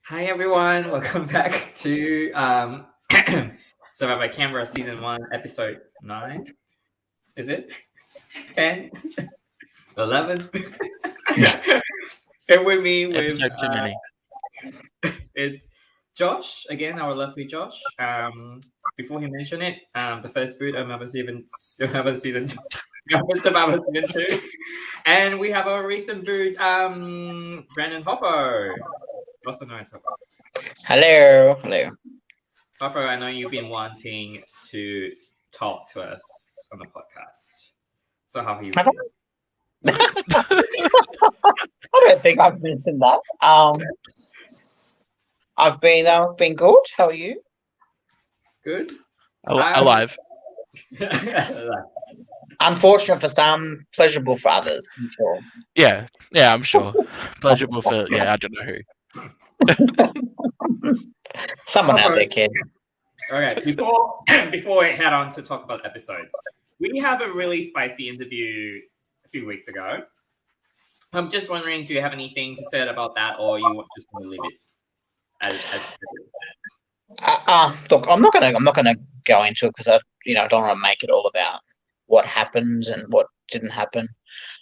Hi everyone, welcome back to Survivor Canberra Season 1, Episode 9. Is it? 10? 11? Yeah. And with me, with Episode too many. it's Josh, again, our lovely Josh. Before he mentioned it, the first boot of Survivor Season 2. Survivor Season 2. And we have our recent boot, Brandon Hopper. Also known as Hopper. Hello. Hopper, I know you've been wanting to talk to us on the podcast. So how have you Have been? I don't think I've mentioned that. I've been good. How are you? Good? Alive. Unfortunate for some, pleasurable for others. I'm sure. Yeah, I'm sure. Pleasurable for I don't know who. Someone out there, kid. Okay, before we head on to talk about episodes, we have a really spicy interview a few weeks ago. I'm just wondering, do you have anything to say about that, or you just want to leave it as it is? Look, I'm not gonna go into it because I don't want to make it all about what happened and what didn't happen.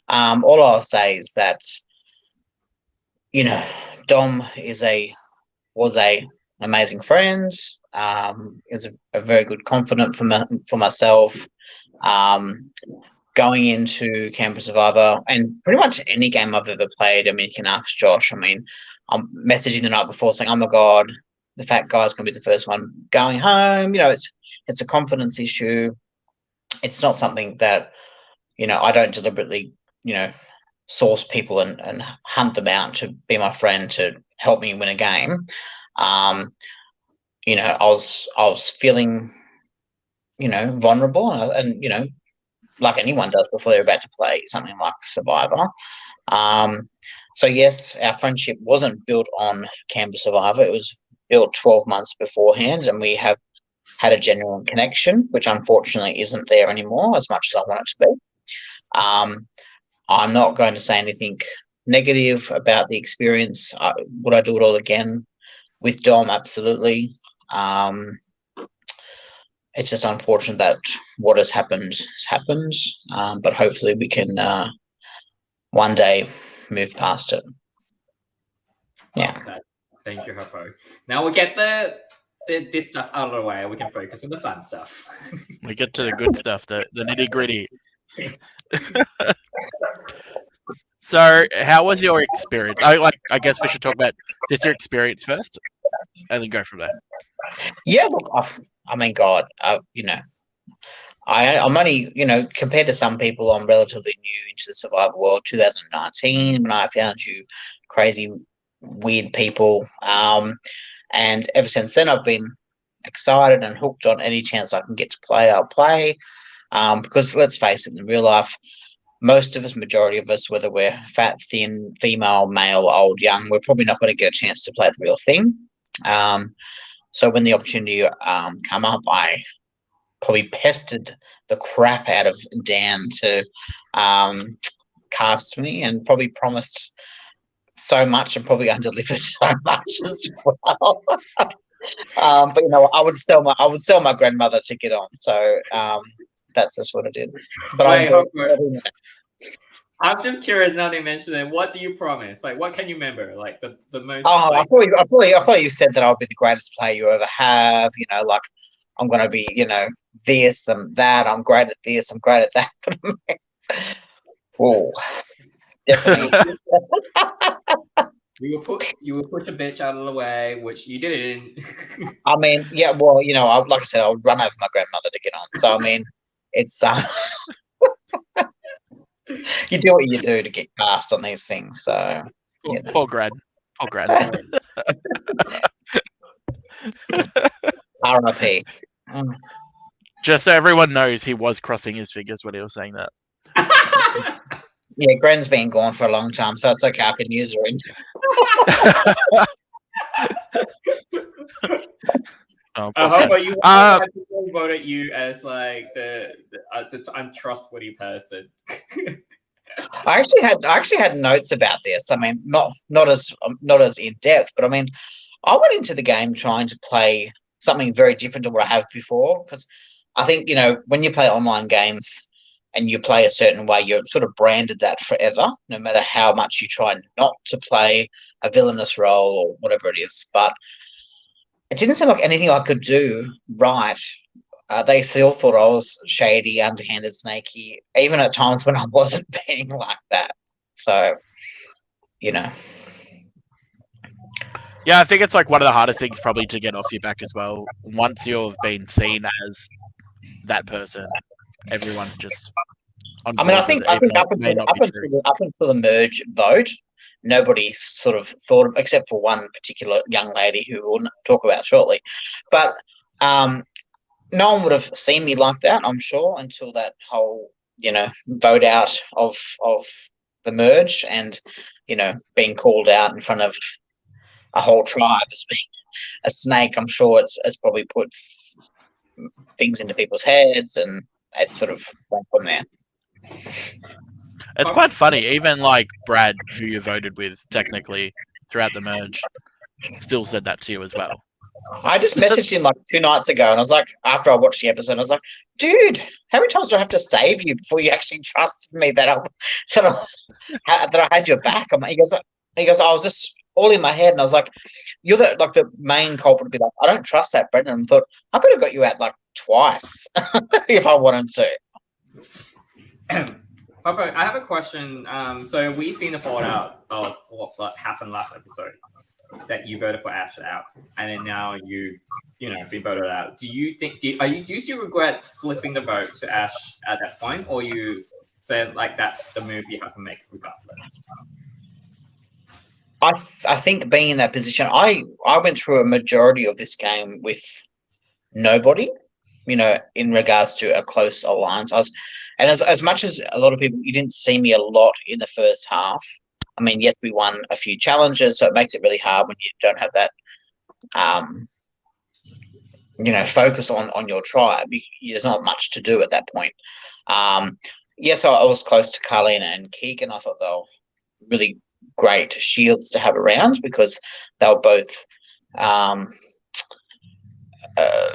All I'll say is that Dom was an amazing friend. Is a very good confidant for myself. Going into Canberra Survivor and pretty much any game I've ever played. I mean, you can ask Josh. I mean, I'm messaging the night before saying, "Oh my God, the fat guy's going to be the first one going home." It's a confidence issue. It's not something that I don't deliberately source people and hunt them out to be my friend to help me win a game. I was feeling vulnerable and like anyone does before they're about to play something like Survivor. So yes, our friendship wasn't built on Canberra Survivor. It was built 12 months beforehand, and we have had a genuine connection, which unfortunately isn't there anymore as much as I want it to be. I'm not going to say anything negative about the experience. Would I do it all again with Dom? Absolutely. It's just unfortunate that what has happened has happened, but hopefully we can one day move past it. Yeah. Thank you, Hoppo. Now we'll get this stuff out of the way. We can focus on the fun stuff. We get to the good stuff, the nitty gritty. So, how was your experience? I guess we should talk about just your experience first, and then go from there. Yeah, look, I mean, God, I'm only, compared to some people, I'm relatively new into the Survivor world. 2019, when I found you crazy, weird people, and ever since then, I've been excited and hooked on any chance I can get to play. I'll play, because let's face it, in real life, most of us, majority of us, whether we're fat, thin, female, male, old, young, we're probably not going to get a chance to play the real thing. So when the opportunity come up, I probably pestered the crap out of Dan to cast me, and probably promised so much and probably undelivered so much as well. But I would sell my grandmother to get on. So that's just what it is. But I'm just curious now they mentioned it. What do you promise? Like, what can you remember? Like the most. Oh, I thought you said that I'll be the greatest player you ever have. Like I'm gonna be, this and that. I'm great at this. I'm great at that. Oh, definitely. You will push a bitch out of the way, which you didn't. I mean, yeah. Well, like I said, I'll run over my grandmother to get on. So I mean, it's you do what you do to get cast on these things. So Poor grad. R.I.P. Just so everyone knows, he was crossing his fingers when he was saying that. Yeah, Gren's been gone for a long time, so it's okay. I can use her in. How about you? People voted you as like the untrustworthy person. I actually had notes about this. I mean, not as in depth, but I mean, I went into the game trying to play something very different to what I have before, because I think, when you play online games and you play a certain way, you're sort of branded that forever, no matter how much you try not to play a villainous role or whatever it is. But it didn't seem like anything I could do right. They still thought I was shady, underhanded, snaky, even at times when I wasn't being like that. So, Yeah, I think it's like one of the hardest things probably to get off your back as well. Once you've been seen as that person, everyone's just on I mean, I board with think it, I even think though up it may until not up be true. until the, up until the merge vote, nobody sort of thought, except for one particular young lady who we'll talk about shortly. But no one would have seen me like that, I'm sure, until that whole vote out of the merge, and being called out in front of a whole tribe as being a snake. I'm sure it's probably put things into people's heads, and it sort of went from there. It's quite funny. Even like Brad, who you voted with technically throughout the merge, still said that to you as well. I just messaged him like 2 nights ago, and I was like, after I watched the episode, I was like, dude, how many times do I have to save you before you actually trusted me that I had your back? He goes, I was just all in my head, and I was like, you're the main culprit to be like, I don't trust that Brendan. And I thought, I could have got you out like twice if I wanted to. Papa, I have a question. So we've seen the fallout of what happened last episode, that you voted for Ash out, and then now you've been voted out. Do you still regret flipping the vote to Ash at that point, or you said like that's the move you have to make regardless? I think being in that position, I went through a majority of this game with nobody, in regards to a close alliance. And as much as a lot of people, you didn't see me a lot in the first half. I mean, yes, we won a few challenges, so it makes it really hard when you don't have that, focus on your tribe. There's not much to do at that point. Yes, I was close to Carlina and Keegan. I thought they were really great shields to have around, because they were both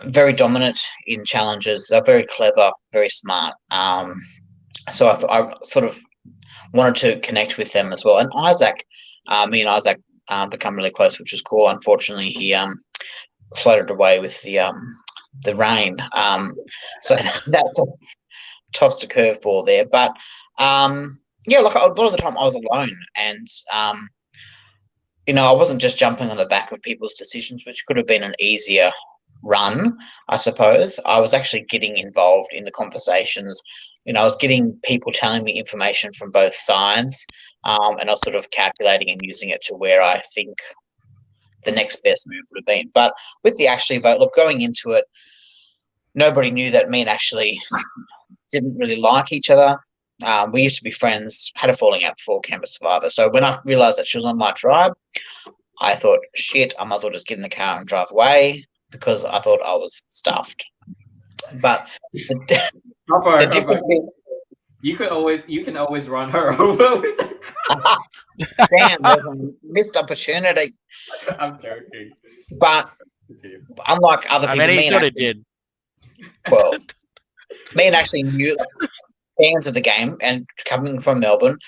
very dominant in challenges. They're very clever, very smart. So I sort of wanted to connect with them as well. And Isaac, me and Isaac become really close, which was cool. Unfortunately, he floated away with the rain. So that's tossed a curveball there. But yeah, like a lot of the time I was alone, and I wasn't just jumping on the back of people's decisions, which could have been an easier run, I suppose. I was actually getting involved in the conversations. I was getting people telling me information from both sides, and I was sort of calculating and using it to where I think the next best move would have been. But with the Ashley vote, look, going into it, nobody knew that me and Ashley didn't really like each other. We used to be friends, had a falling out before Canberra Survivor. So when I realised that she was on my tribe, I thought, shit, I might as well just get in the car and drive away, because I thought I was stuffed. But the difference thing, you can always run her over. damn, there's a missed opportunity. I'm joking. But unlike other people, he sort of did. Well, me and Ashley knew fans of the game, and coming from Melbourne,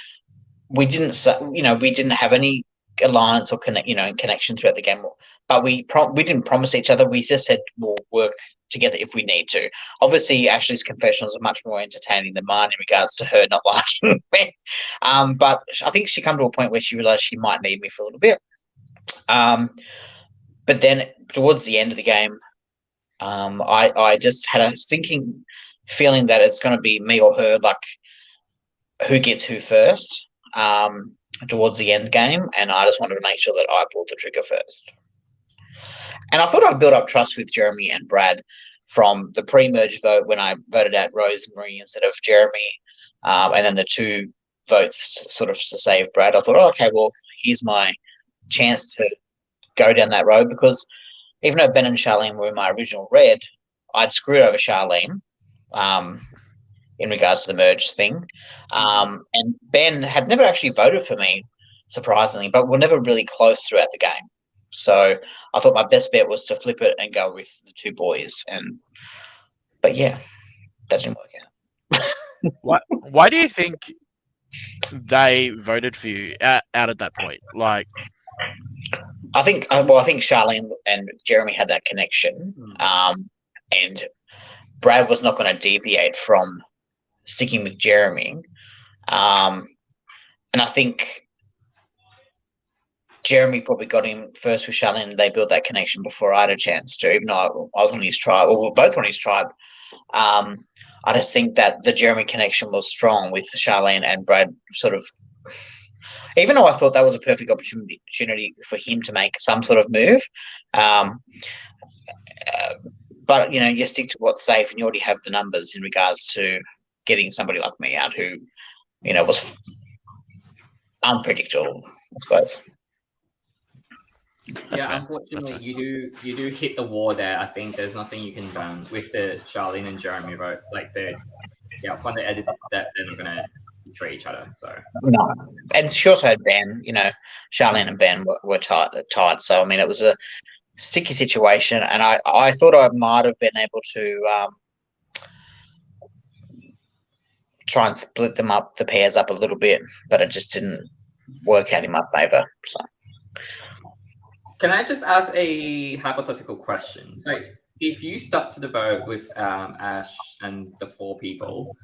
we didn't have any alliance or connection throughout the game, but we didn't promise each other. We just said we'll work together if we need to. Obviously, Ashley's confessionals are much more entertaining than mine in regards to her not liking me. But I think she come to a point where she realised she might need me for a little bit. But then towards the end of the game, I just had a sinking feeling that it's going to be me or her, like who gets who first. Towards the end game, and I just wanted to make sure that I pulled the trigger first. And I thought I'd build up trust with Jeremy and Brad from the pre-merge vote, when I voted out Rosemary instead of Jeremy, and then the 2 votes sort of to save Brad. I thought, okay, well, here's my chance to go down that road, because even though Ben and Charlene were in my original red, I'd screwed over Charlene in regards to the merge thing. And Ben had never actually voted for me, surprisingly, but we're never really close throughout the game. So I thought my best bet was to flip it and go with the two boys. But yeah, that didn't work out. Why do you think they voted for you out at that point? Like, I think Charlene and Jeremy had that connection, and Brad was not going to deviate from sticking with Jeremy, and I think Jeremy probably got him first with Charlene, and they built that connection before I had a chance to, even though I was on his tribe, or we were both on his tribe. I just think that the Jeremy connection was strong with Charlene, and Brad sort of, even though I thought that was a perfect opportunity for him to make some sort of move. But, you stick to what's safe, and you already have the numbers in regards to getting somebody like me out who, was unpredictable, I suppose. Unfortunately, you do hit the wall there. I think there's nothing you can done with the Charlene and Jeremy vote. Like when they edited that, they're not gonna betray each other. So no, and she also had Ben. Charlene and Ben were tight. So I mean, it was a sticky situation, and I thought I might have been able to try and split the pairs up a little bit, but it just didn't work out in my favour. So. Can I just ask a hypothetical question? So, if you stuck to the vote with Ash and the 4 people,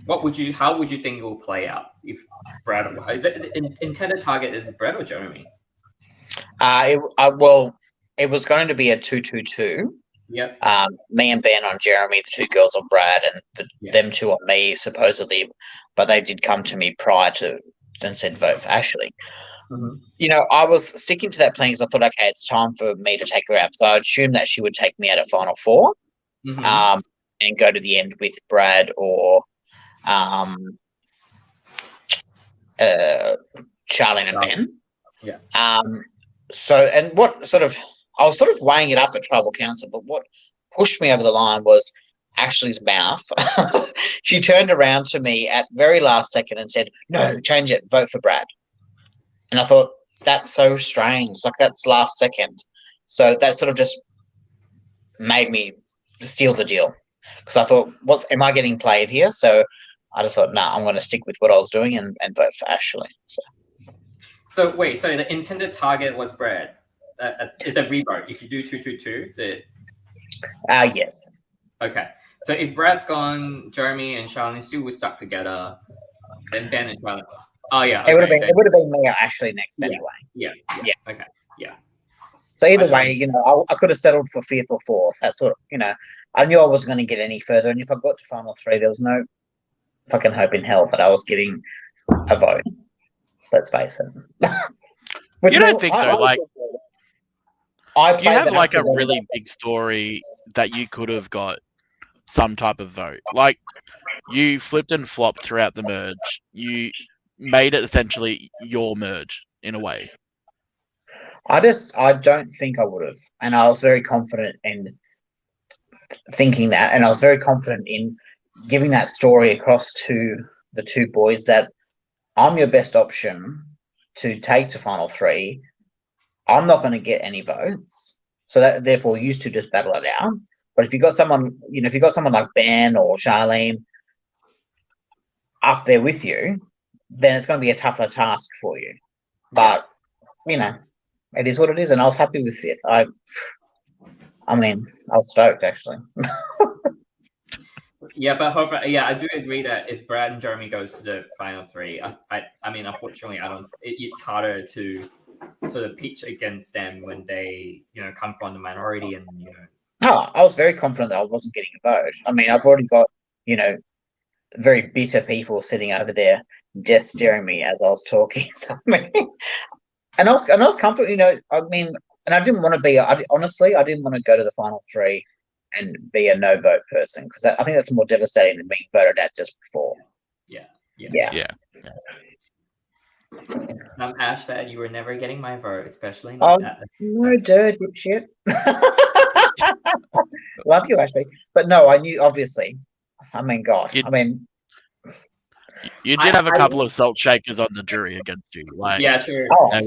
how would you think it will play out if Brad? Is it intended target is Brad or Jeremy? It was going to be a 2-2-2. Yep. Me and Ben on Jeremy, the 2 girls on Brad, and them 2 on me supposedly, but they did come to me prior to and said vote for Ashley. Mm-hmm. I was sticking to that plan because I thought, okay, it's time for me to take her out. So I assumed that she would take me out at final 4, and go to the end with Brad or Charlene and Ben. Yeah. I was sort of weighing it up at Tribal Council, but what pushed me over the line was Ashley's mouth. She turned around to me at very last second and said, "No, change it, vote for Brad." And I thought, that's so strange. Like, that's last second. So that sort of just made me seal the deal. Because I thought, am I getting played here? So I just thought, I'm going to stick with what I was doing and vote for Ashley. So wait, so the intended target was Brad. It's a revote. If you do 2-2-2, yes. Okay. So if Brad's gone, Jeremy and Charlene still were stuck together, then Ben and Charlene. Oh yeah, okay, it would have been me or Ashley next anyway. Yeah. Okay, yeah. So either way, I could have settled for 5th or 4th. That's what I knew I wasn't going to get any further, and if I got to final 3, there was no fucking hope in hell that I was getting a vote. Let's face it. You don't think though, like, you have like a really big story that you could have got some type of vote. Like, you flipped and flopped throughout the merge. You made it essentially your merge in a way. I don't think I would have, and I was very confident in thinking that, and I was very confident in giving that story across to the 2 boys that I'm your best option to take to final 3. I'm not going to get any votes, so that therefore you 2 just battle it out. But if you got someone, like Ben or Charlene up there with you, then it's going to be a tougher task for you. But it is what it is, and I was happy with 5th. I was stoked actually. Yeah, but I do agree that if Brad and Jeremy goes to the final 3, I mean, unfortunately, it's harder to sort of pitch against them when they, come from the minority and, I was very confident that I wasn't getting a vote. I mean, I've already got, very bitter people sitting over there death staring me as I was talking. So, and I was comfortable, and I didn't want to be, honestly, I didn't want to go to the final 3 and be a no vote person, because I think that's more devastating than being voted at just before. Yeah. Ash said you were never getting my vote, especially not that. No, dude, dipshit. Love you, Ashley. But no, I knew, obviously. God. You did have a couple of salt shakers on the jury against you. Like, yeah, sure. They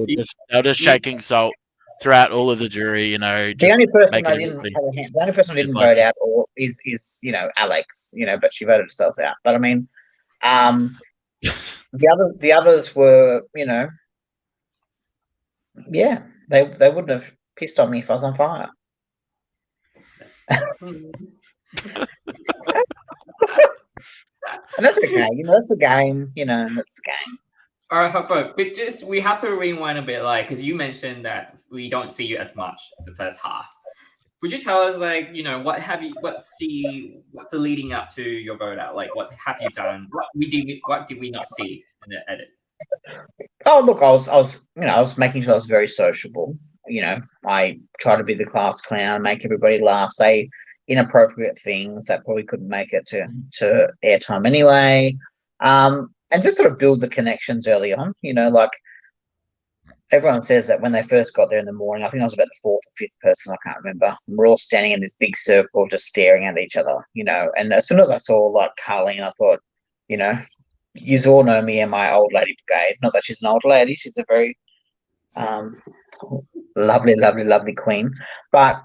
were just shaking salt throughout all of the jury, you know, The just only person making I didn't everybody have a hand, the only person I didn't dislike vote her. out or is Alex, but she voted herself out. But I mean, the others were, yeah, they wouldn't have pissed on me if I was on fire. And that's okay, that's the game, that's the game. All right, Hopper, but we have to rewind a bit, because you mentioned that we don't see you as much the first half. Would you tell us, what's the leading up to your vote out? Like, what have you done? What did we not see in the edit? Oh, look, I was making sure I was very sociable. I try to be the class clown, make everybody laugh, say inappropriate things that probably couldn't make it to airtime anyway, and just sort of build the connections early on. Like everyone says that when they first got there in the morning, I think I was about the fourth or fifth person, I can't remember. We're all standing in this big circle, just staring at each other. And as soon as I saw Carleen, I thought, you all know me and my old lady brigade. Not that she's an old lady; she's a very lovely, lovely, lovely queen. But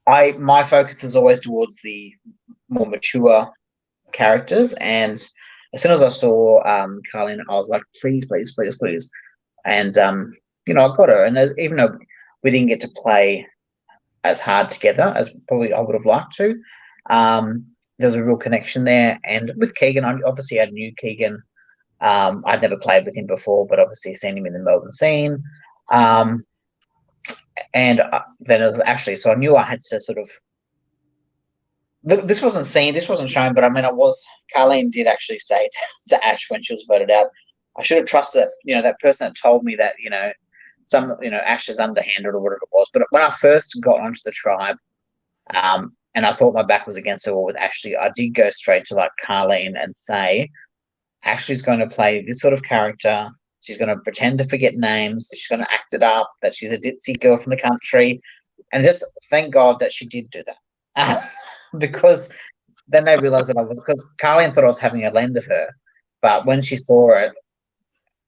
my focus is always towards the more mature characters. And as soon as I saw Carleen, I was like, please, please, please, please. And I got her. And even though we didn't get to play as hard together as probably I would have liked to, there was a real connection there. And with Keegan, I knew Keegan. I'd never played with him before, but obviously seen him in the Melbourne scene. And then it was Ashley, so I knew I had to sort of. This wasn't seen, this wasn't shown, but I mean, Carleen did actually say to Ash when she was voted out, I should have trusted that, that person that told me that, Ash is underhanded or whatever it was. But when I first got onto the tribe, and I thought my back was against the wall with Ashley, I did go straight to Carleen and say, Ashley's going to play this sort of character. She's going to pretend to forget names. She's going to act it up, that she's a ditzy girl from the country. And just thank God that she did do that. Because then they realized that because Carleen thought I was having a lend of her. But when she saw it,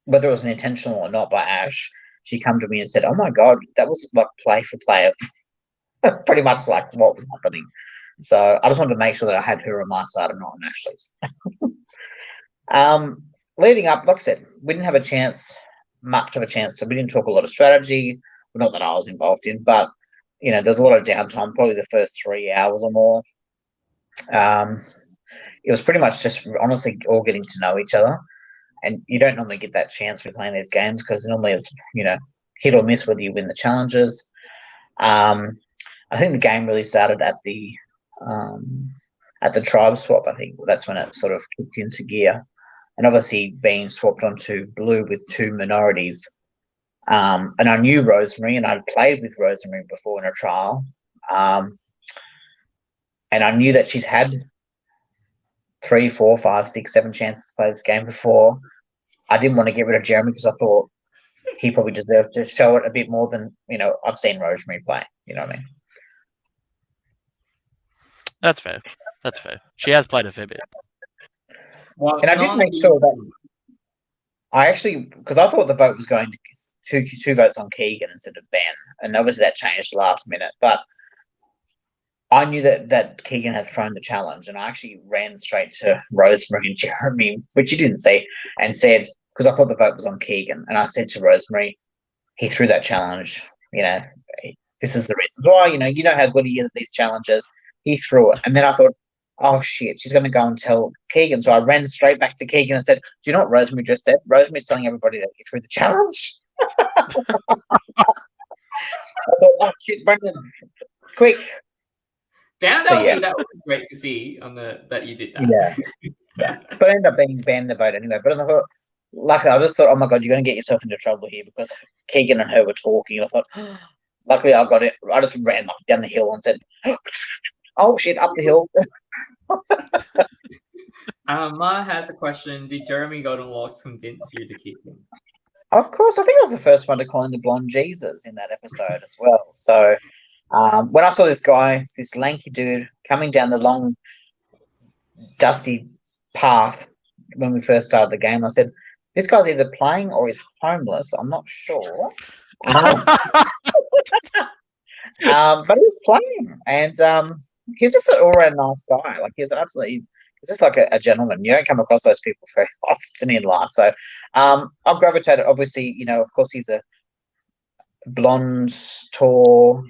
whether it was an intentional or not by Ash, she come to me and said, oh my God, that was play for play of pretty much what was happening. So I just wanted to make sure that I had her on my side and not on Ashley's. Leading up, like I said, we didn't have much of a chance we didn't talk a lot of strategy, not that I was involved in, but there's a lot of downtime, probably the first 3 hours or more. It was pretty much just honestly all getting to know each other, and you don't normally get that chance with playing these games because normally it's hit or miss whether you win the challenges. I think the game really started at the tribe swap. I think that's when it sort of kicked into gear. And obviously being swapped onto blue with two minorities. And I knew Rosemary, and I'd played with Rosemary before in a trial. And I knew that she's had 3, 4, 5, 6, 7 chances to play this game before. I didn't want to get rid of Jeremy because I thought he probably deserved to show it a bit more than, I've seen Rosemary play. You know what I mean? That's fair. She has played a fair bit. Well, and I did make sure that I actually, because I thought the vote was going to two votes on Keegan instead of Ben, and obviously that changed last minute. But I knew that Keegan had thrown the challenge, and I actually ran straight to Rosemary and Jeremy, which you didn't see, and said, because I thought the vote was on Keegan, and I said to Rosemary, he threw that challenge. This is the reason why. You know how good he is at these challenges. He threw it, and then I thought, oh shit, she's going to go and tell Keegan. So I ran straight back to Keegan and said, do you know what Rosemary just said? Rosemary's telling everybody that he threw the challenge. I thought, oh shit, Brendan, quick. Damn, that was great to see that you did that. Yeah. But I ended up being banned the vote anyway. But I thought, luckily, I just thought, oh my God, you're going to get yourself into trouble here because Keegan and her were talking. And I thought, luckily I got it. I just ran down the hill and said, oh shit, up the hill. Ma has a question. Did Jeremy Golden Locks convince you to keep him? Of course. I think I was the first one to call him the blonde Jesus in that episode as well. So when I saw this guy, this lanky dude, coming down the long, dusty path when we first started the game, I said, this guy's either playing or he's homeless. I'm not sure. But he was playing, and he's just an all-round nice guy. Like he's just like a gentleman. You don't come across those people very often in life. So I've gravitated. Obviously, of course, he's a blonde, tall,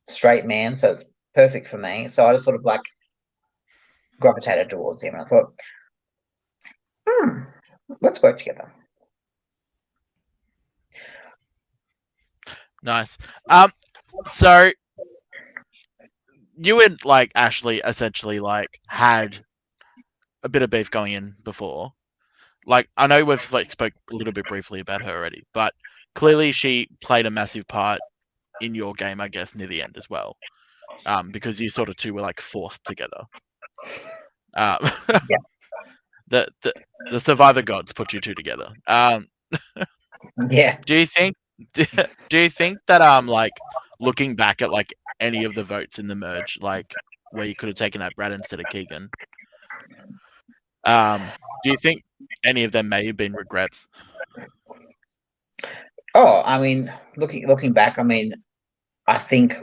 straight man, so it's perfect for me. So I just sort of like gravitated towards him, and I thought, let's work together. Nice. So you and like Ashley essentially like had a bit of beef going in before. Like I know we've like spoke a little bit briefly about her already, but clearly she played a massive part in your game, I guess, near the end as well. Because you sort of two were like forced together. Yeah. The Survivor gods put you two together. Yeah. Do you think that like looking back at like any of the votes in the merge, like where you could have taken out Brad instead of Keegan, do you think any of them may have been regrets? Oh, I mean, looking back, I mean, I think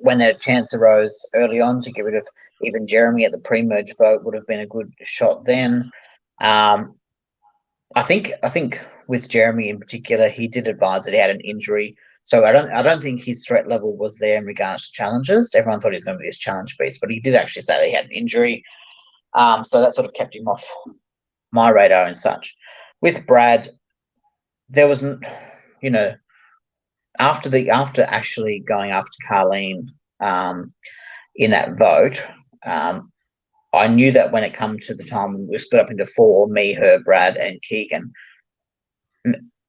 when that chance arose early on to get rid of even Jeremy at the pre-merge vote would have been a good shot then. I think with Jeremy in particular, he did advise that he had an injury, so I don't think his threat level was there in regards to challenges. Everyone thought he was going to be this challenge beast, but he did actually say that he had an injury. So that sort of kept him off my radar and such. With Brad, there wasn't, after Ashley going after Carleen in that vote, I knew that when it come to the time we split up into four, me, her, Brad, and Keegan.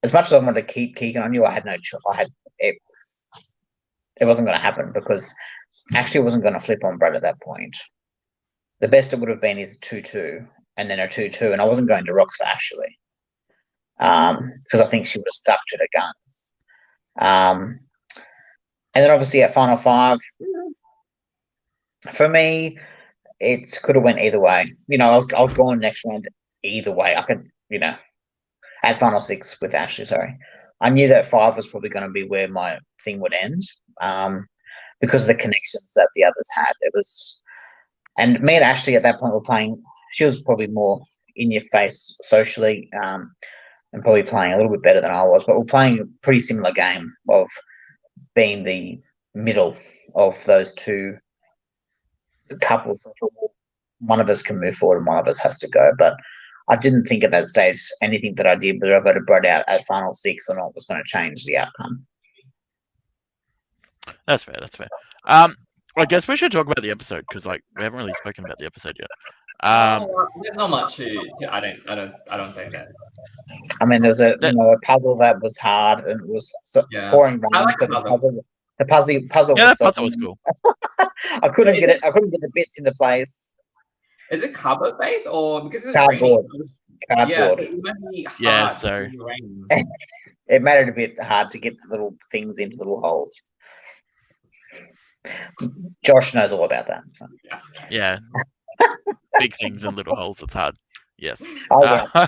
As much as I wanted to keep Keegan, I knew I had no choice. It wasn't going to happen because Ashley wasn't going to flip on Brad at that point. The best it would have been is a 2-2 and then a 2-2, and I wasn't going to rocks for Ashley because I think she would have stuck to the guns. And then obviously at Final Five, for me, it could have went either way. I was going next round either way. I could, at Final Six with Ashley, sorry. I knew that 5 was probably going to be where my thing would end because of the connections that the others had. It was, and me and Ashley at that point were playing. She was probably more in your face socially and probably playing a little bit better than I was, but we're playing a pretty similar game of being the middle of those two couples. One of us can move forward and one of us has to go, but I didn't think at that stage anything that I did, whether I voted Brad out at Final Six or not, was going to change the outcome. That's fair. I guess we should talk about the episode because like we haven't really spoken about the episode yet. There's not much to. I don't think that. I mean, there was a puzzle that was hard and it was pouring rain. I like so the puzzle. Yeah, was that puzzle was cool. I couldn't get it. I couldn't get the bits into place. Is it cardboard base or because it's cardboard? Cardboard. Yeah, so it made it a bit hard to get the little things into the little holes. Josh knows all about that. So. Yeah. Big things and little holes. It's hard. Yes. Oh, yeah.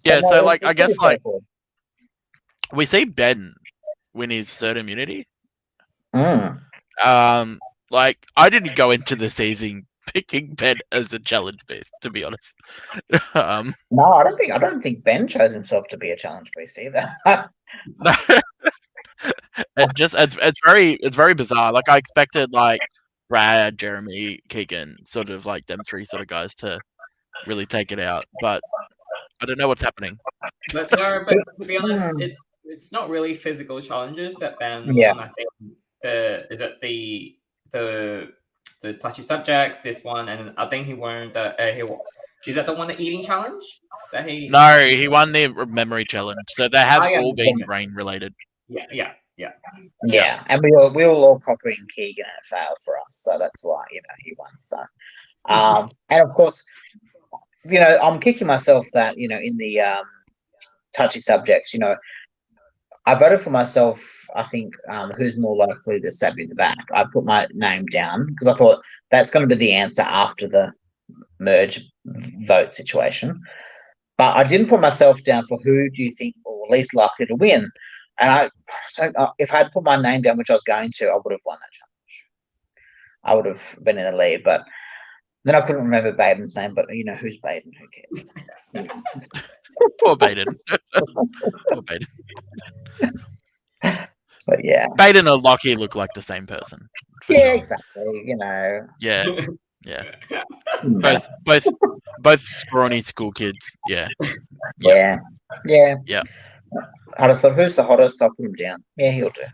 Yeah. So like, I guess like we see Ben win his third immunity. Like I didn't go into the season picking Ben as a challenge beast, to be honest. No, I don't think Ben chose himself to be a challenge beast either. It's very bizarre. Like I expected like Brad, Jeremy, Keegan, sort of like them three sort of guys to really take it out, but I don't know what's happening. But to be honest, it's not really physical challenges that Ben. Yeah. I think the touchy subjects, this one, and I think he won the is that the one, the eating challenge that he? No, he won the memory challenge. So they have all been brain related. Yeah. And we were all copying Keegan and it failed for us, so that's why he won. So, and of course, I'm kicking myself that in the touchy subjects, I voted for myself. I think who's more likely to stab you in the back. I put my name down because I thought that's going to be the answer after the merge vote situation. But I didn't put myself down for who do you think will least likely to win. And if I had put my name down, which I was going to, I would have won that challenge. I would have been in the lead, but then I couldn't remember Baden's name. But who's Baden? Who cares? Poor Baden. Poor Baden. But yeah, Baden and Lockie look like the same person. Yeah, sure. exactly. Yeah. Both scrawny school kids. Yeah. Yeah. I just thought, who's the hottest? I'll put him down. Yeah, he'll do.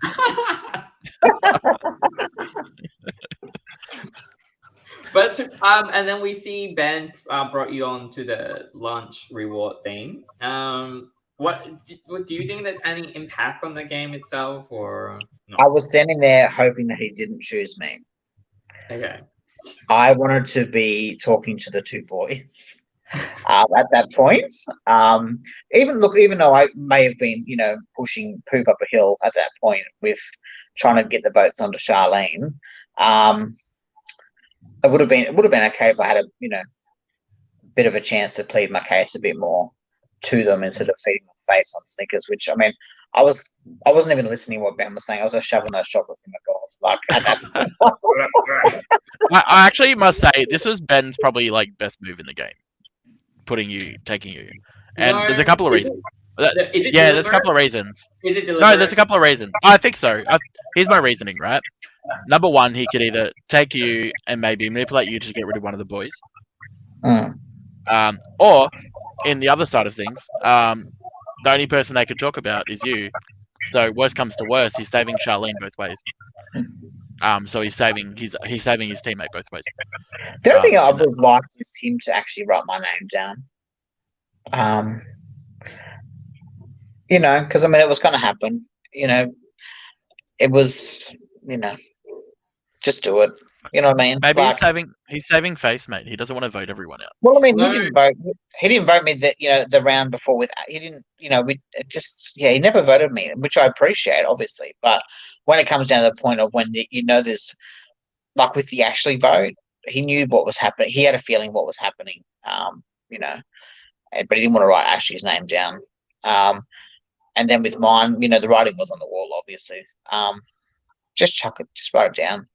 But and then we see Ben brought you on to the lunch reward thing. What do you think there's any impact on the game itself, or no? I was standing there hoping that he didn't choose me. Okay. I wanted to be talking to the two boys at that point. Even though I may have been, pushing poop up a hill at that point with trying to get the votes onto Charlene. It would have been okay if I had a bit of a chance to plead my case a bit more to them instead of feeding my face on Snickers. Which I wasn't even listening to what Ben was saying. I was just shoving those chocolates in my gob. Like at that point. I actually must say this was Ben's probably best move in the game, taking you, and there's a couple of reasons. There's a couple of reasons. Is it No, there's a couple of reasons. I think so. Here's my reasoning, right? Number one, he could either take you and maybe manipulate you to get rid of one of the boys. Or, in the other side of things, the only person they could talk about is you. So, worst comes to worst, he's saving Charlene both ways. So he's saving his teammate both ways. The only thing I would like is him to actually write my name down. Because it was going to happen. It was, just do it. You know what I mean? Maybe he's saving face, mate. He doesn't want to vote everyone out. Well, he didn't vote. He didn't vote me the round before with. He didn't. He never voted me, which I appreciate, obviously. But when it comes down to the point of when there's with the Ashley vote, he knew what was happening. He had a feeling what was happening. But he didn't want to write Ashley's name down. And then with mine, the writing was on the wall, obviously. Just chuck it, just write it down.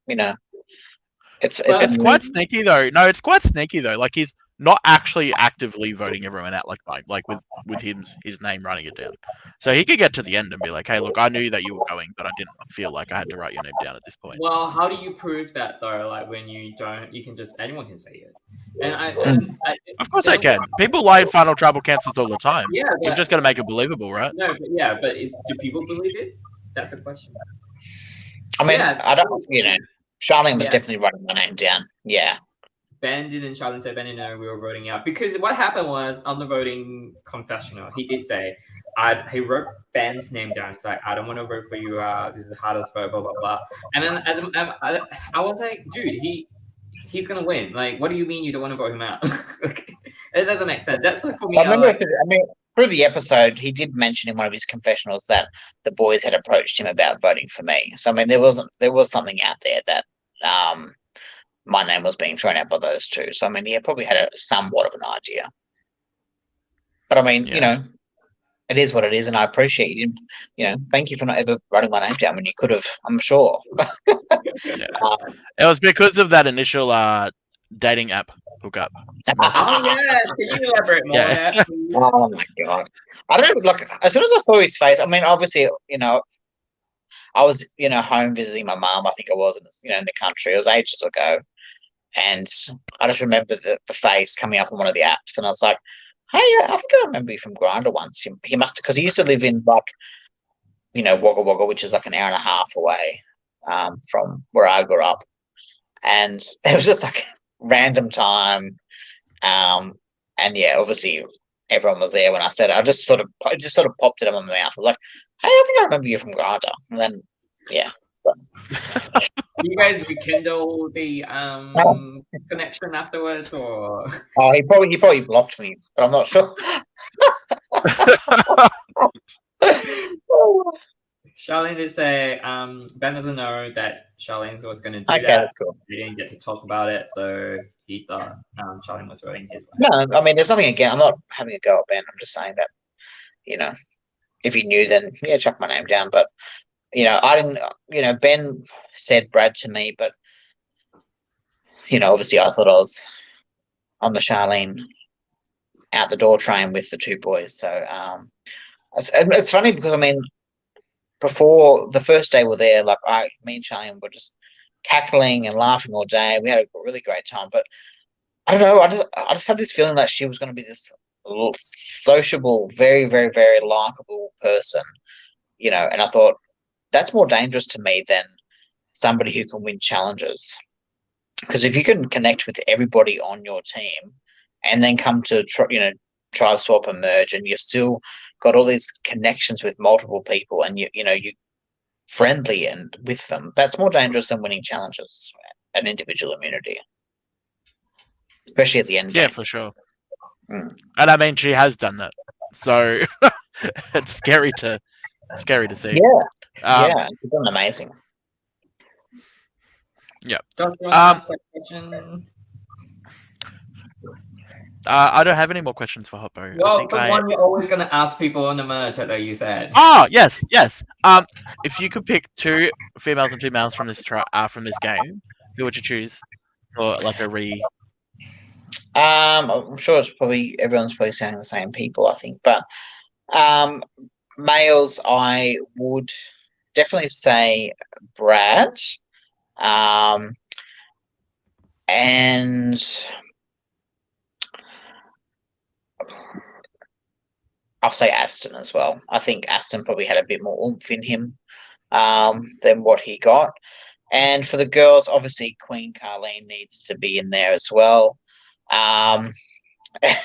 It's quite sneaky though. No, it's quite sneaky though. He's not actually actively voting everyone out with his name writing it down. So he could get to the end and be like, "Hey, look, I knew that you were going, but I didn't feel like I had to write your name down at this point." Well, how do you prove that though? When you don't, you can just anyone can say it. And of course I can. People lie in Final Tribal Councils all the time. Yeah, you've just got to make it believable, right? No, but do people believe it? That's a question. I mean, I don't. Charlene was definitely writing my name down. Yeah. Ben didn't. Charlene said Ben didn't know we were voting out because what happened was on the voting confessional, he did say, he wrote Ben's name down. It's like, I don't want to vote for you. This is the hardest vote, blah blah blah. And then I was like, dude, he's gonna win. What do you mean you don't want to vote him out? It doesn't make sense. That's for me. Through the episode, he did mention in one of his confessionals that the boys had approached him about voting for me. So there was something out there that my name was being thrown out by those two. So he probably had somewhat of an idea. But it is what it is, and I appreciate you didn't. Thank you for not ever writing my name down when you could have. I'm sure. It was because of that initial dating app hookup. Oh yes, can you elaborate more on that? Oh my god! I don't know. As soon as I saw his face, obviously, I was home visiting my mom. I think I was in the country. It was ages ago, and I just remember the face coming up on one of the apps, and I was like, "Hey, I think I remember you from Grindr once." He must, because he used to live in Wagga Wagga, which is an hour and a half away from where I grew up, and it was just random time. And yeah, obviously everyone was there when I said it. I just sort of popped it in my mouth. I was like, "Hey, I think I remember you from Grindr." And then yeah. So. You guys rekindle the connection afterwards, or? Oh, he probably blocked me, but I'm not sure. Charlene did say Ben doesn't know that Charlene was going to do that. That's cool. We didn't get to talk about it, so he thought Charlene was voting his way. No, there's nothing again. I'm not having a go at Ben. I'm just saying that, if you knew, then yeah, chuck my name down. But I didn't. Ben said Brad to me, but obviously I thought I was on the Charlene out the door train with the two boys. So it's funny because before the first day we're there, like me and Charlene were just cackling and laughing all day. We had a really great time, but I don't know. I just had this feeling that she was going to be this sociable, very, very, very likable person, and I thought that's more dangerous to me than somebody who can win challenges. Because if you can connect with everybody on your team and then come to, tribe swap and merge, and you've still got all these connections with multiple people and you're friendly and with them, that's more dangerous than winning challenges and individual immunity. Especially at the end. Yeah, for sure. And she has done that, so it's scary to see. Yeah, she's done amazing. Yeah. Don't you want to ask that question? I don't have any more questions for Hoppo. Well, one you're always going to ask people on the merch that you said. Oh, yes. If you could pick 2 females and 2 males from this game, who would you choose for like a re? I'm sure everyone's probably saying the same people, I think, but males, I would definitely say Brad, and I'll say Aston as well. I think Aston probably had a bit more oomph in him than what he got. And for the girls, obviously Queen Carleen needs to be in there as well. And I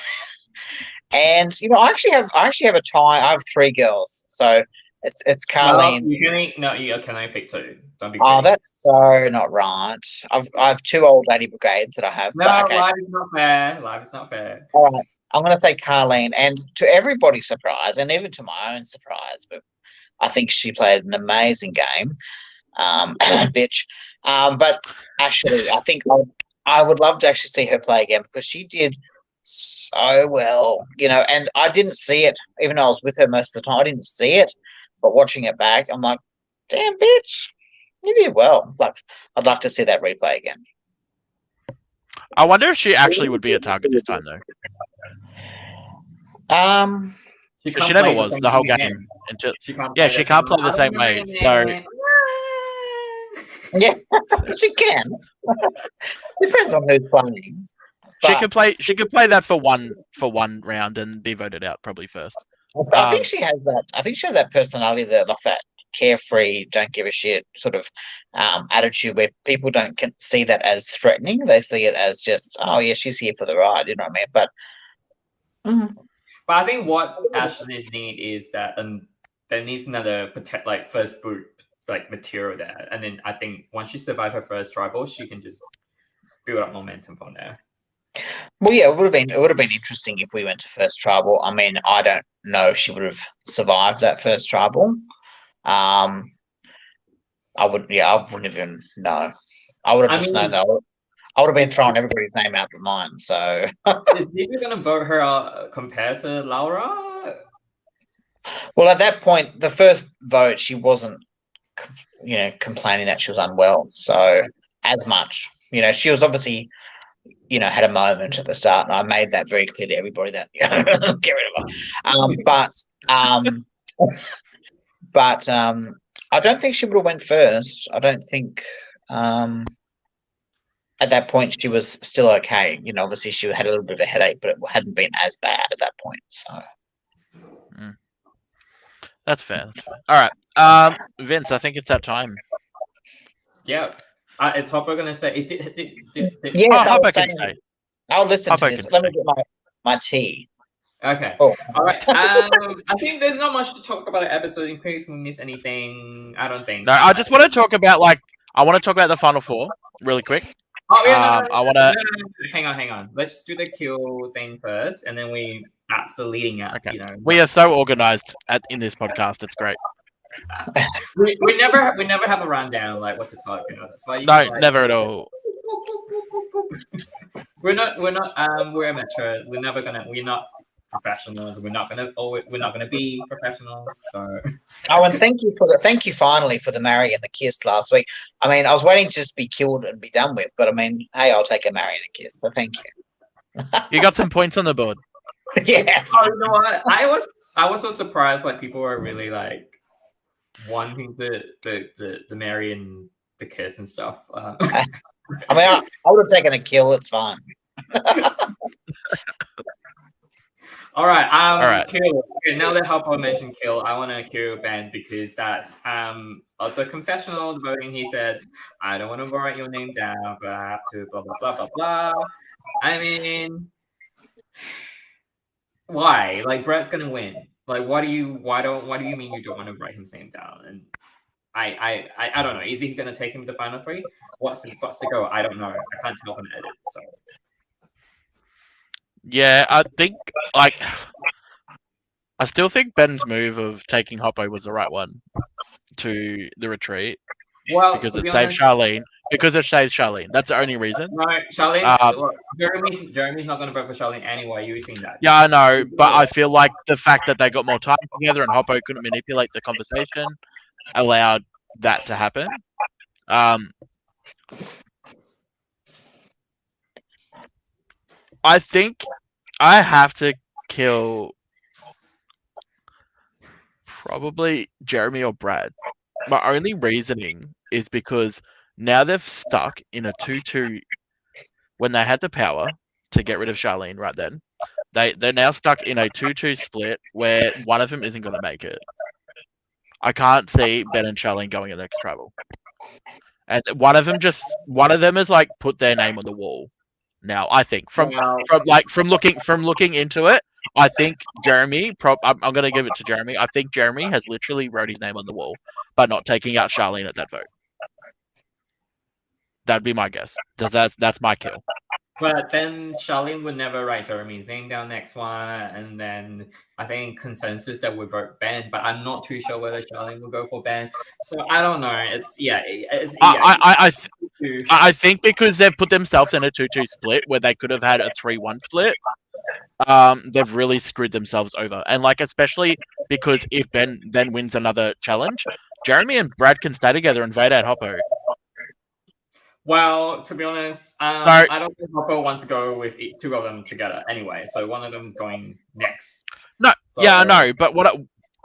actually have a tie. I have 3 girls, so it's Carleen. You can only pick 2. Don't be. Oh, that's so not right. I have 2 old lady brigades that I have. No, but okay. Life is not fair. Life is not fair. All right, I'm going to say Carleen, and to everybody's surprise, and even to my own surprise, but I think she played an amazing game. Bitch. But actually, I think I would love to actually see her play again because she did so well, and I didn't see it, even though I was with her most of the time. I didn't see it, but watching it back, I'm like, damn, bitch, you did well. Like, I'd like to see that replay again. I wonder if she actually would be a target this time, though. She never was the whole game until she can't play the same way. So yeah, she can. Depends on who's playing. She could play that for one round and be voted out probably first. I think she has that. I think she has that personality, that carefree, don't give a shit sort of attitude where people don't see that as threatening. They see it as just, oh yeah, she's here for the ride. You know what I mean? But I think what Ashley's need is that there needs another first boot material there, and then I think once she survives her first tribal, she can just build up momentum from there. Well, yeah, it would have been interesting if we went to first tribal. I mean, I don't know if she would have survived that first tribal. I wouldn't even know. I would have known that. I would have been throwing everybody's name out but mine. So is Vivi going to vote her compared to Laura? Well, at that point, the first vote, she wasn't, complaining that she was unwell. So as much, she was obviously, had a moment at the start, and I made that very clear to everybody that get rid of her. But I don't think she would have went first. I don't think. At that point, she was still okay. Obviously she had a little bit of a headache, but it hadn't been as bad at that point. So. That's fair. All right, Vince, I think it's that time. Yeah. Is Hopper going to say? Yes, Hopper can say. I'll listen to this. Let me get my tea. Okay. Oh. All right. I think there's not much to talk about an episode in case we miss anything. I don't think. No, I just want to talk about the Final Four really quick. Oh yeah, I want to. Hang on. Let's do the kill thing first, and then that's the leading up. Okay. We are so organized in this podcast. It's great. we never have a rundown like what to talk about. That's why never at all. We're amateur. We're not professionals. We're not gonna be professionals. So. Oh, and thank you finally for the marry and the kiss last week. I mean, I was waiting to just be killed and be done with, but I mean, hey, I'll take a marry and a kiss. So thank you. You got some points on the board. Yeah. Oh, you know what? I was so surprised. Like people were really like wanting the marry and the kiss and stuff. I mean, I would have taken a kill. It's fine. All right. All right. Kill. Okay, now that Harpo mentioned kill, I want to kill Ben because that of the confessional, the voting, he said, I don't want to write your name down, but I have to blah blah blah blah blah. I mean, why? Like Brett's gonna win. Like, why do you mean you don't want to write his name down? And I don't know. Is he gonna take him to the final three? What's the go? I don't know. I can't tell from the edit. So. Yeah, I think I still think Ben's move of taking Hoppo was the right one to the retreat. Well, because it saves Charlene. Because it saves Charlene. That's the only reason. No, Charlene. Jeremy's not going to vote for Charlene anyway. You've seen that. Yeah, I know, but I feel like the fact that they got more time together and Hoppo couldn't manipulate the conversation allowed that to happen. I think I have to kill probably Jeremy or Brad. My only reasoning is because now they've stuck in a 2-2 when they had the power to get rid of Charlene right then. They're now stuck in a 2-2 split where one of them isn't going to make it. I can't see Ben and Charlene going at next travel. And one of them has like put their name on the wall. Now I think from looking into it, I think Jeremy. I'm going to give it to Jeremy. I think Jeremy has literally wrote his name on the wall, but not taking out Charlene at that vote. That'd be my guess. That's my kill. But then Charlene would never write Jeremy's name down next one, and then I think consensus that would vote Ben, but I'm not too sure whether Charlene will go for Ben. So I don't know. I think because they've put themselves in a 2-2 split where they could have had a 3-1 split, they've really screwed themselves over. And like especially because if Ben then wins another challenge, Jeremy and Brad can stay together and vote out Hoppo. Well, to be honest, I don't think Hoppo wants to go with two of them together anyway. So one of them is going next. No, so, yeah, I know, but what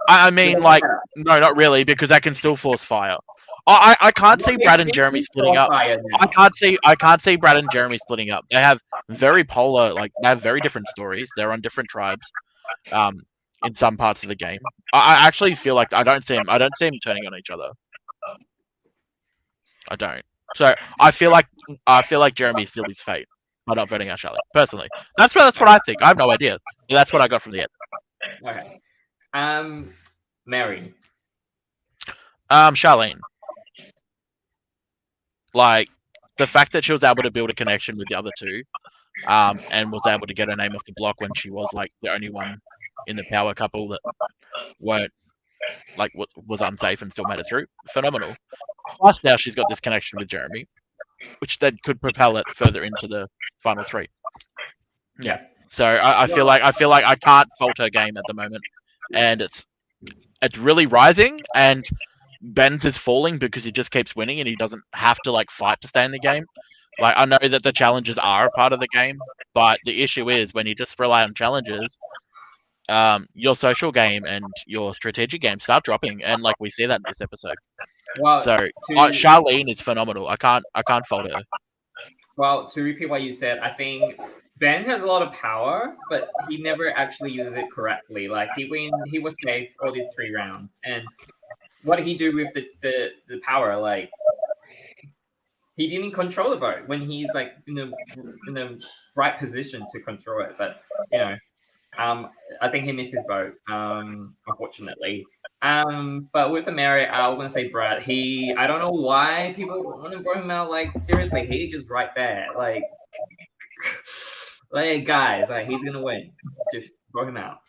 I mean, like, no, not really, because that can still force fire. I can't see Brad and Jeremy splitting up. I can't see Brad and Jeremy splitting up. They have very polar, like they have very different stories. They're on different tribes, in some parts of the game. I actually feel like I don't see them turning on each other. I don't. So I feel like Jeremy sealed his fate by not voting out Charlotte. Personally, that's what I think. I have no idea. That's what I got from the end. Okay. Mary. Charlene. Like the fact that she was able to build a connection with the other two, and was able to get her name off the block when she was like the only one in the power couple that weren't like was unsafe and still made it through. Phenomenal. Plus now she's got this connection with Jeremy, which then could propel it further into the final three. Yeah. So I feel like I can't fault her game at the moment, and it's really rising, and Ben's is falling because he just keeps winning and he doesn't have to like fight to stay in the game. Like I know that the challenges are a part of the game, but the issue is when you just rely on challenges, your social game and your strategic game start dropping, and like we see that in this episode. Well, so Charlene is phenomenal. I can't fault her. Well, to repeat what you said, I think Ben has a lot of power, but he never actually uses it correctly. Like he was safe all these 3 rounds, and what did he do with the power? Like he didn't control the vote when he's like in the right position to control it. But I think he missed his vote, unfortunately. But with the Mary, I'm gonna say Brad. I don't know why people want to vote him out. Like seriously, he's just right there. Like guys, like he's gonna win. Just vote him out.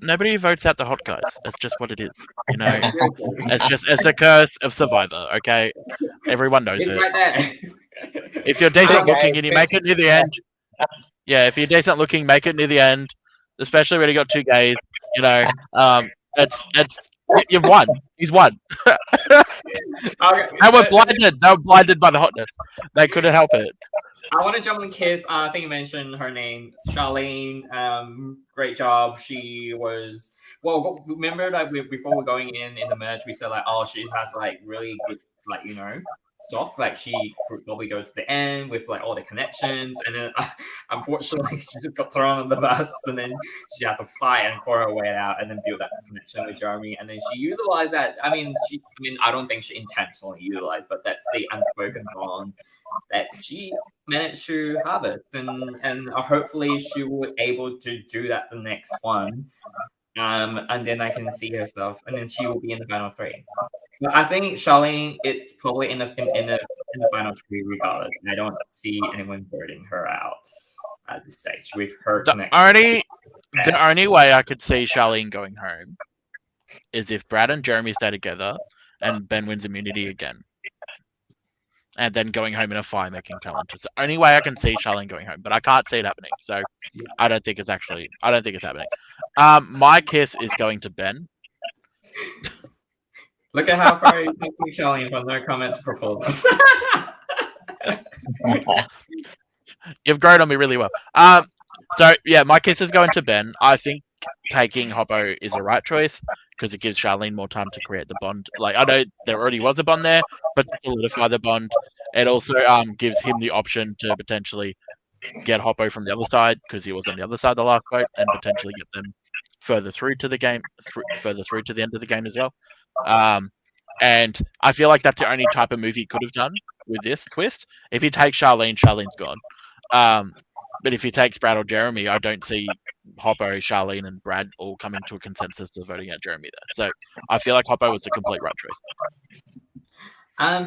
Nobody votes out the hot guys. That's just what it is. It's a curse of Survivor. Okay, everyone knows it. Right there. If you're decent looking and you make it near the end, if you're decent looking, make it near the end. especially when you got two gays. You know, it's you've won. He's won. Okay, They were blinded. They were blinded by the hotness. They couldn't help it. I want to jump on Kiss. I think you mentioned her name, Charlene. Great job. She was well. Remember that before we're going in the merge, we said like, oh, she has like really good, like stock. Like she could probably go to the end with like all the connections, and then unfortunately she just got thrown on the bus, and then she had to fight and claw her way out, and then build that connection with Jeremy, and then she utilized that. I mean, I don't think she intentionally utilized, but that's the unspoken bond that she managed to harvest, and hopefully she will able to do that the next one, and then I can see herself, and then she will be in the final three. But I think Charlene, it's probably in the final three regardless. I don't see anyone voting her out at this stage with her connection. The only way I could see Charlene going home is if Brad and Jeremy stay together and Ben wins immunity again. And then going home in a fire-making challenge. It's the only way I can see Charlene going home, but I can't see it happening. So I don't think it's happening. My kiss is going to Ben. Look at how far you taking Charlene from no comment to proposals. You've grown on me really well. So yeah, my kiss is going to Ben. I think taking Hoppo is a right choice because it gives Charlene more time to create the bond. Like, I know there already was a bond there, but to solidify the bond, it also gives him the option to potentially get Hoppo from the other side because he was on the other side of the last vote, and potentially get them further through to the game, further through to the end of the game as well. And I feel like that's the only type of move he could have done with this twist. If he takes Charlene, Charlene's gone. But if he takes Brad or Jeremy, I don't see Hoppo, Charlene, and Brad all coming to a consensus of voting out Jeremy there. So I feel like Hoppo was a complete right choice.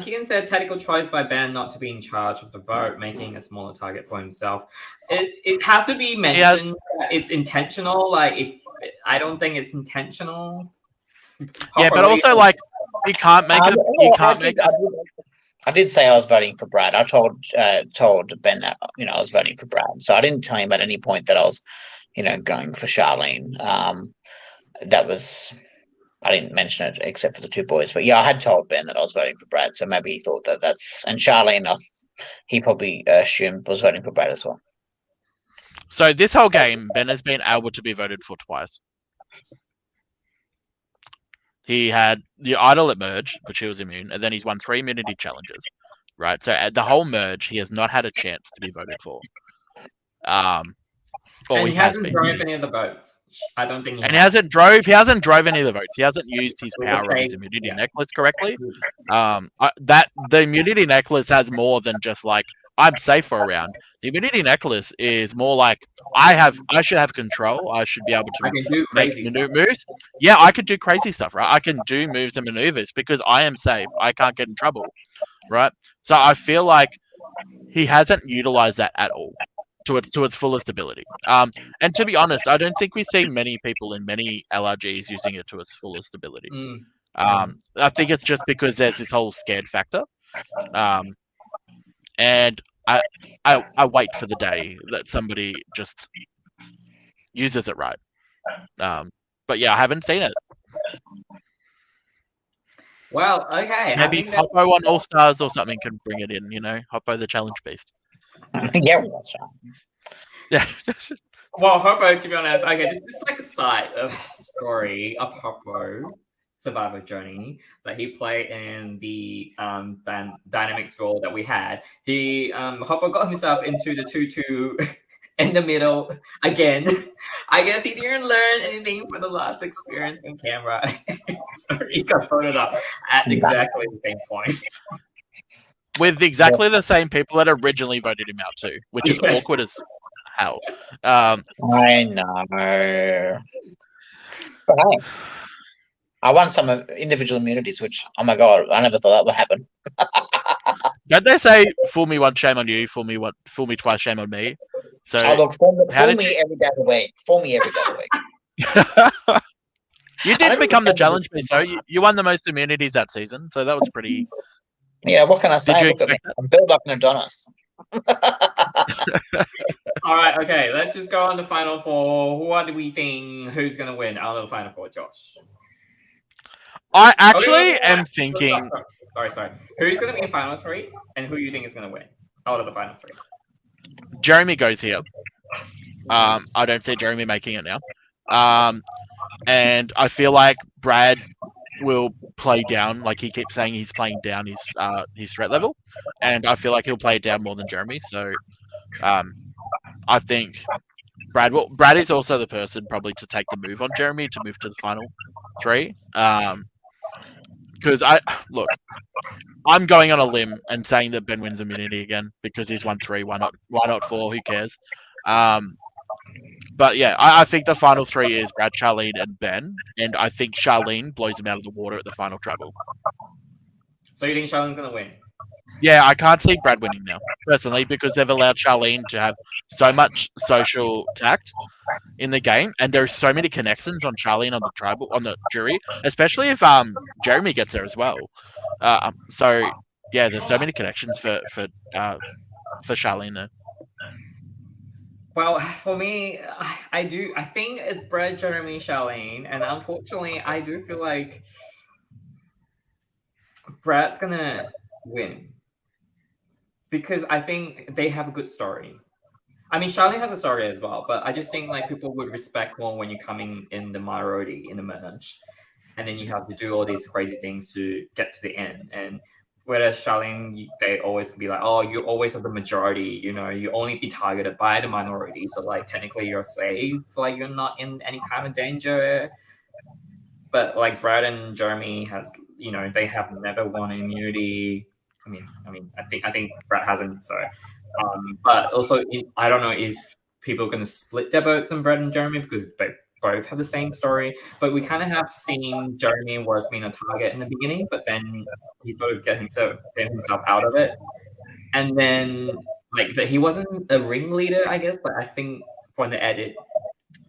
Keegan said tactical choice by Ben not to be in charge of the vote, making a smaller target for himself. It has to be mentioned that it's intentional. Like, I don't think it's intentional. Yeah, but also like you can't make it. You can't make it. I did say I was voting for Brad. I told Ben that I was voting for Brad. So I didn't tell him at any point that I was going for Charlene. I didn't mention it except for the two boys. But yeah, I had told Ben that I was voting for Brad. So maybe he thought that's and Charlene. He probably assumed was voting for Brad as well. So this whole game, Ben has been able to be voted for twice. He had the idol at merge, which he was immune, and then he's won 3 immunity challenges, right? So at the whole merge, he has not had a chance to be voted for. And he hasn't drove any of the votes. I don't think he hasn't drove any of the votes. He hasn't used his power of his immunity necklace correctly. The immunity necklace has more than just like I'm safe for a round. The immunity necklace is more like I should have control. I should be able to make moves. Yeah, I could do crazy stuff, right? I can do moves and maneuvers because I am safe. I can't get in trouble, right? So I feel like he hasn't utilized that at all to its fullest ability. And to be honest, I don't think we see many people in many LRGs using it to its fullest ability. I think it's just because there's this whole scared factor. And I wait for the day that somebody just uses it right. But yeah, I haven't seen it. Well, okay. Maybe Hoppo on All Stars or something can bring it in, Hoppo the challenge beast. Yeah, that's right. Yeah. Well, Hoppo, to be honest, okay, this is like a side story of Hoppo Survivor journey that he played in the dynamic score that we had. Hoppo got himself into the 2-2 in the middle again. I guess he didn't learn anything from the last experience in Canberra. So he got voted up at exactly the same point. With exactly the same people that originally voted him out too, which is awkward as hell. I know. But hey, I won some individual immunities, which, oh my god, I never thought that would happen. Don't they say, fool me once, shame on you, fool me twice, shame on me? So, look, fool me every day of the week. Fool me every day of the week. You did become the challenge piece, so you won the most immunities that season, so that was pretty... Yeah, what can I say? Look at me. I'm built like an Adonis. All right, okay. Let's just go on the final four. What do we think? Who's gonna win out of the final four, Josh? I actually am thinking. Sorry. Who's gonna be in final three, and who you think is gonna win out of the final three? Jeremy goes here. I don't see Jeremy making it now. And I feel like Brad will play down. Like he keeps saying, he's playing down his threat level, and I feel like he'll play it down more than Jeremy. So, I think Brad is also the person probably to take the move on Jeremy to move to the final three. Because I'm going on a limb and saying that Ben wins immunity again because he's won 3. Why not 4? Who cares? But yeah, I think the final 3 is Brad, Charlene, and Ben, and I think Charlene blows him out of the water at the final tribal. So you think Charlene's gonna win? Yeah, I can't see Brad winning now, personally, because they've allowed Charlene to have so much social tact in the game, and there's so many connections on Charlene on the jury, especially if Jeremy gets there as well. So yeah, there's so many connections for Charlene there. Well, for me, I think it's Brad, Jeremy, Charlene, and unfortunately, I do feel like Brad's gonna win because I think they have a good story. I mean, Charlene has a story as well, but I just think like people would respect more when you're coming in the minority in the merge, and then you have to do all these crazy things to get to the end. And whereas Charlene, they always be like, oh, you always have the majority, you know, you only be targeted by the minority. So like technically you're safe, like you're not in any kind of danger. But like Brad and Jeremy has, you know, they have never won immunity. I mean, I think Brad hasn't. So, but also I don't know if people are going to split their votes on Brad and Jeremy because they both have the same story. But we kind of have seen Jeremy was being a target in the beginning, but then he sort of get himself out of it. And then but he wasn't a ringleader, I guess. But I think from the edit,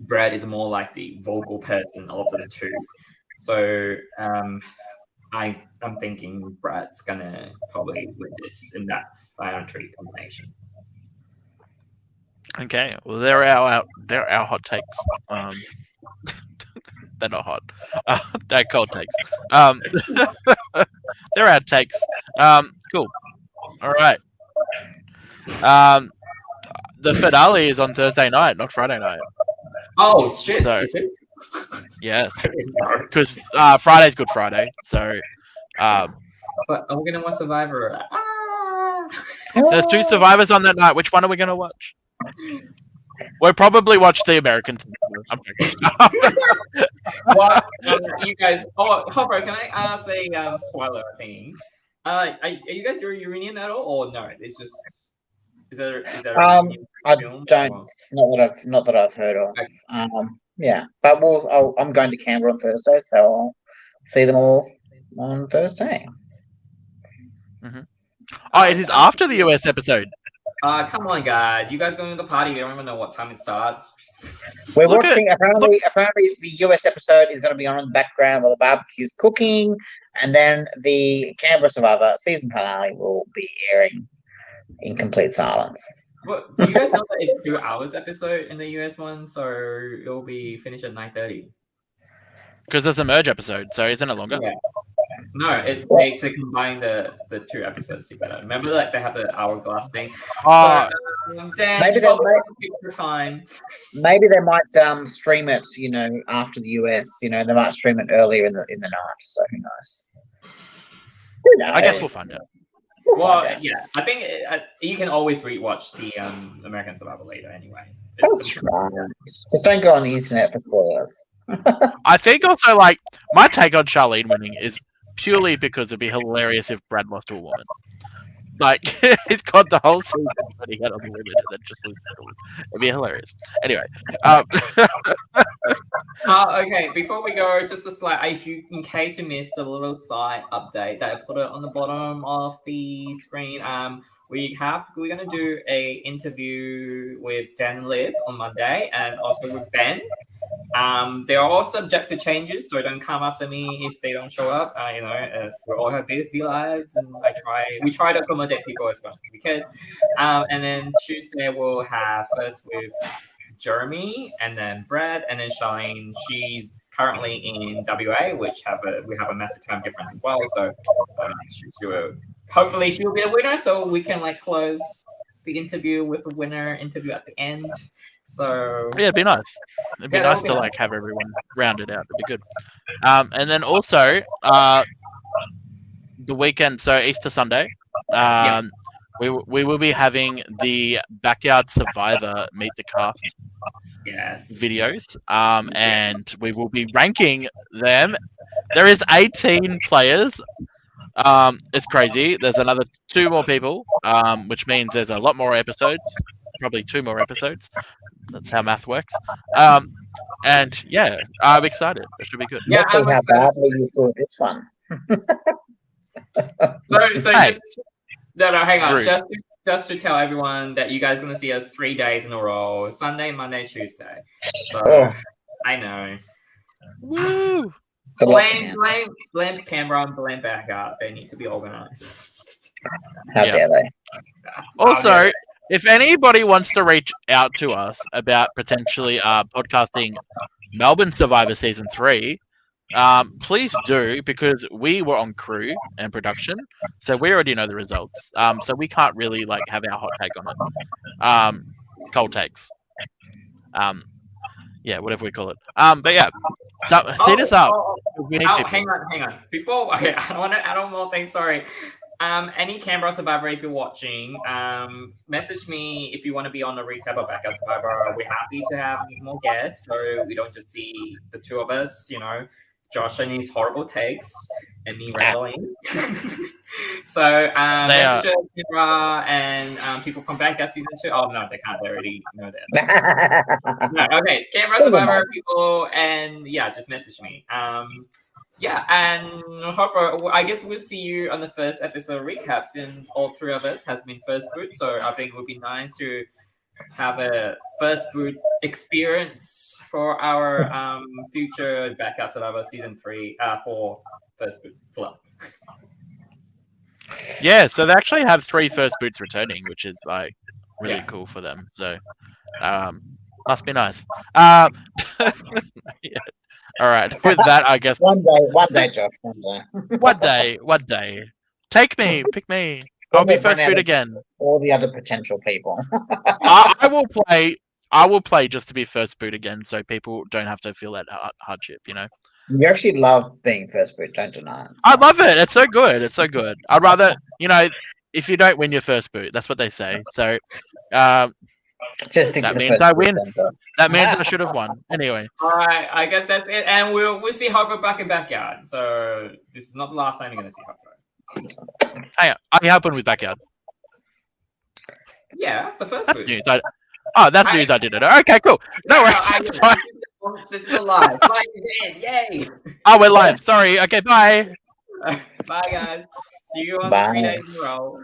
Brad is more like the vocal person of the two. So I'm thinking Brad's gonna probably win this in that final 3 combination. Okay, well they're our hot takes. They're not hot. They're cold takes. They're our takes. Cool. All right. The finale is on Thursday night, not Friday night. Oh shit! So, yes, because Friday's Good Friday. So, but are we gonna watch Survivor? There's 2 survivors on that night. Which one are we gonna watch? We'll probably watch the Americans. I'm What you guys? Oh, Hopper, can I ask a spoiler thing? Are you guys reunion at all, or no? It's just is there I don't. Not that I've heard of. Okay. Yeah, but I'm going to Canberra on Thursday, so I'll see them all on Thursday. Mm-hmm. Oh, it is after the US episode. Come on, guys! You guys going to the party? You don't even know what time it starts. We're watching. Apparently, the US episode is going to be on in the background while the barbecue's cooking, and then the Canberra Survivor season finale will be airing in complete silence. Well, do you guys know that it's 2 hours episode in the US one, so it'll be finished at 9:30? Because there's a merge episode, so isn't it longer? Yeah. No, it's made to combine the 2 episodes together. Remember, like they have the hourglass thing. Dan, maybe they might stream it. You know, after the US. You know, they might stream it earlier in the night. So who knows? I guess we'll find out. Well, yeah, I think you can always rewatch the American Survivor later anyway. That's right. Just don't go on the internet for spoilers. I think also, like, my take on Charlene winning is purely because it'd be hilarious if Brad lost to a woman. Like, he's got the whole season when he got on the women and then just loses to a woman. It'd be hilarious. Anyway. Okay, before we go, just a slight, in case you missed a little side update that I put it on the bottom of the screen. We're gonna do a interview with Dan and Liv on Monday, and also with Ben. They are all subject to changes, so don't come after me if they don't show up. We all have busy lives, and we try to accommodate people as much as we can. And then Tuesday we'll have first with Jeremy, and then Brad, and then Charlene. She's currently in WA, which we have a massive time difference as well. So hopefully she will be the winner, so we can close the interview with the winner interview at the end. So yeah, it'd be nice. It'd be nice to have everyone rounded out. It'd be good. And then also the weekend, so Easter Sunday, we will be having the Backyard Survivor Meet the Cast videos, and we will be ranking them. There is 18 players. It's crazy. There's another 2 more people, which means there's a lot more episodes. Probably 2 more episodes. That's how math works. And yeah, I'm excited. It should be good. Let's see how badly you thought this one. So hey. Hang on. Just to tell everyone that you guys are going to see us 3 days in a row: Sunday, Monday, Tuesday. So I know. Woo! Blame Canberra and blame Backyard. They need to be organized. How dare they? Also, if anybody wants to reach out to us about potentially podcasting Melbourne Survivor Season 3, please do, because we were on crew and production, so we already know the results. So we can't really have our hot take on it. Cold takes. Yeah, whatever we call it. But yeah, so hit us up. We need people. Hang on. Before I don't want to add on more things. Sorry. Any Canberra Survivor, if you're watching, message me if you want to be on the recap of Backyard Survivor. We're happy to have more guests, so we don't just see the 2 of us. Josh and his horrible takes and me rambling. So message Canberra and people from Backyard Season 2. Oh no, they can't. They already know that. No, okay, it's Canberra Survivor people, and yeah, just message me. And Hopper, I guess we'll see you on the first episode recap, since all 3 of us has been first boot. So I think it would be nice to have a first boot experience for our future Backyard Survivor Season 3 for first boot club. Yeah, so they actually have 3 first boots returning, which is really cool for them. So must be nice. Yeah. All right. With that, I guess one day, Josh. One day. Take me, pick me. I'll be first boot again. All the other potential people. I will play just to be first boot again, so people don't have to feel that hardship. You actually love being first boot, don't deny it. So. I love it. It's so good. I'd rather, if you don't win your first boot, that's what they say. So, that means I win. That means I should have won. Anyway. All right, I guess that's it, and we'll see Harper back in Backyard. So this is not the last time you're going to see Harper. Hang on, I happened with Backyard. Yeah, the first. That's boot. News. That's news. I didn't know. Okay, cool. No worries. That's fine. This is a live. Live again. Yay! Oh, we're live. Sorry. Okay, bye. Bye, guys. See you on 3 days in a row.